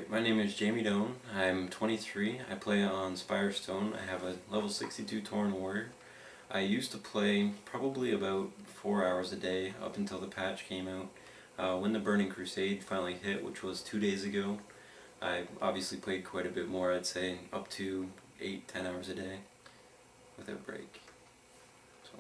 my name is Jamie Doan. I'm 23. I play on Spirestone. I have a level 62 Tauren Warrior. I used to play probably about 4 hours a day up until the patch came out. When the Burning Crusade finally hit, which was 2 days ago, I obviously played quite a bit more. I'd say up to 8-10 hours a day without break. So.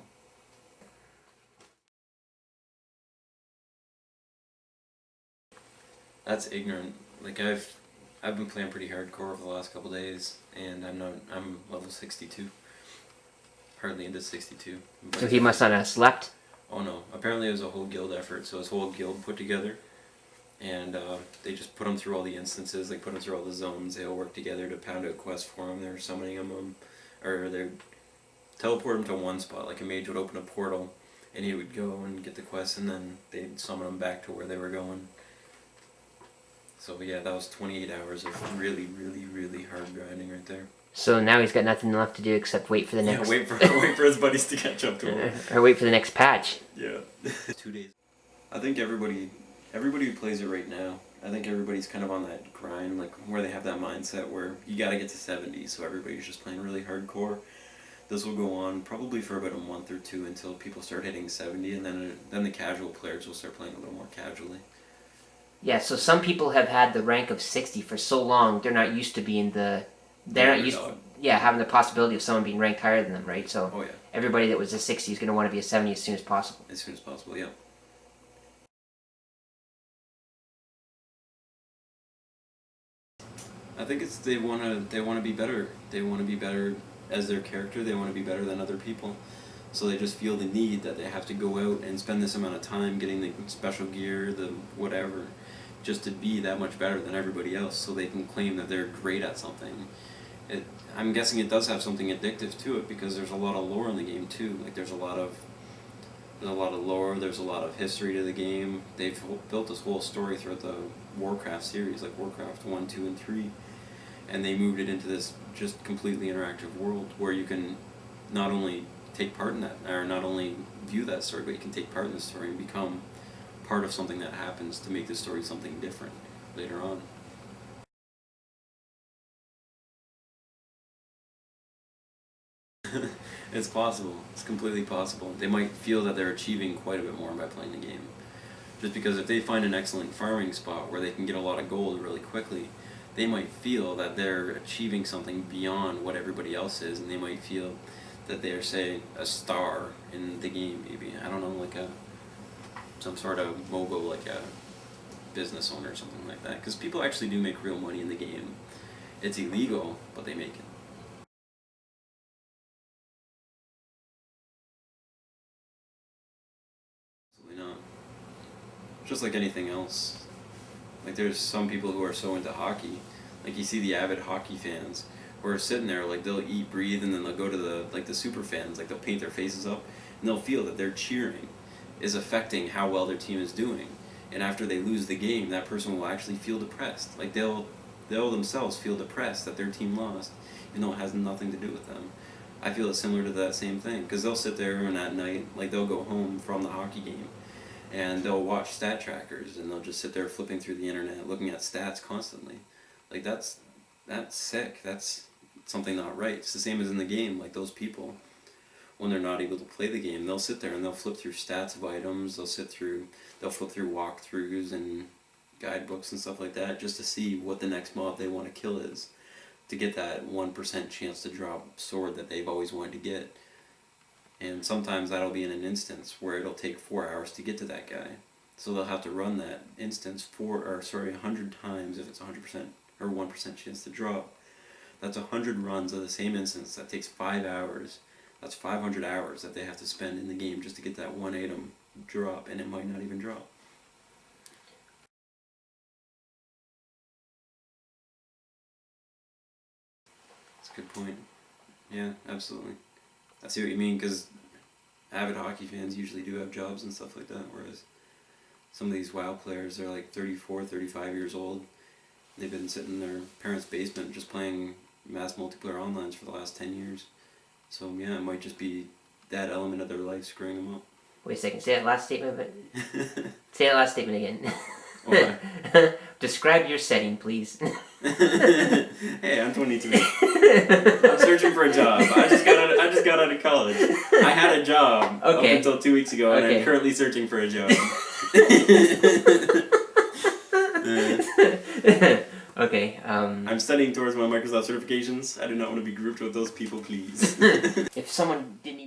That's ignorant. Like I've been playing pretty hardcore for the last couple days, and I'm level 62. Hardly into 62. So he must not have slept? Oh no. Apparently it was a whole guild effort, so his whole guild put together, and they just put him through all the instances, they put him through all the zones, they all work together to pound out quests for him, they were summoning him, or they teleport him to one spot, like a mage would open a portal, and he would go and get the quest, and then they'd summon him back to where they were going. So yeah, that was 28 hours of really, really, really hard grinding right there. So now he's got nothing left to do except wait for the next... Yeah, wait for his buddies to catch up to him. Or wait for the next patch. Yeah. 2 days. I think everybody who plays it right now, I think everybody's kind of on that grind, like where they have that mindset where you gotta get to 70, so everybody's just playing really hardcore. This will go on probably for about a month or two until people start hitting 70, and then the casual players will start playing a little more casually. Yeah, so some people have had the rank of 60 for so long, they're not used to being the... They're not used to, having the possibility of someone being ranked higher than them, right? So oh, yeah. Everybody that was a 60 is going to want to be a 70 as soon as possible. As soon as possible, yeah. I think it's they want to be better. They want to be better as their character. They want to be better than other people. So they just feel the need that they have to go out and spend this amount of time getting the special gear, the whatever, just to be that much better than everybody else, so they can claim that they're great at something. I'm guessing it does have something addictive to it because there's a lot of lore in the game too. Like there's a lot of lore. There's a lot of history to the game. They've built this whole story throughout the Warcraft series, like Warcraft 1, 2, and 3, and they moved it into this just completely interactive world where you can not only take part in that, or not only view that story, but you can take part in the story and become part of something that happens to make the story something different later on. It's possible. It's completely possible. They might feel that they're achieving quite a bit more by playing the game. Just because if they find an excellent farming spot where they can get a lot of gold really quickly, they might feel that they're achieving something beyond what everybody else is, and they might feel that they're, say, a star in the game, maybe. I don't know, like some sort of mogul, like a business owner or something like that. Because people actually do make real money in the game. It's illegal, but they make it. Absolutely not. Just like anything else. Like there's some people who are so into hockey, like you see the avid hockey fans, who are sitting there, like they'll eat, breathe, and then they'll go to the super fans, like they'll paint their faces up, and they'll feel that their cheering is affecting how well their team is doing. And after they lose the game, that person will actually feel depressed. Like they'll themselves feel depressed that their team lost, even though it has nothing to do with them. I feel it's similar to that same thing, because they'll sit there and at night, like they'll go home from the hockey game, and they'll watch stat trackers, and they'll just sit there flipping through the internet, looking at stats constantly. Like that's sick. That's something not right. It's the same as in the game. Like those people, when they're not able to play the game, they'll sit there and they'll flip through stats of items. They'll flip through walkthroughs and guidebooks and stuff like that, just to see what the next mob they want to kill is, to get that 1% chance to drop sword that they've always wanted to get. And sometimes that'll be in an instance where it'll take 4 hours to get to that guy. So they'll have to run that instance 100 times if it's 100% or 1% chance to drop. That's 100 runs of the same instance. That takes 5 hours. That's 500 hours that they have to spend in the game just to get that one item drop, and it might not even drop. That's a good point. Yeah, absolutely. I see what you mean, because avid hockey fans usually do have jobs and stuff like that, whereas some of these WoW players, they're like 34, 35 years old. They've been sitting in their parents' basement just playing mass multiplayer onlines for the last 10 years. So yeah, it might just be that element of their life screwing them up. Wait a second, say that last statement, but say that last statement again. Why? Describe your setting, please. Hey, I'm 23. I'm searching for a job. I just got out of college. I had a job up until 2 weeks ago, and I'm currently searching for a job. Okay. I'm studying towards my Microsoft certifications. I do not want to be grouped with those people, please. If someone didn't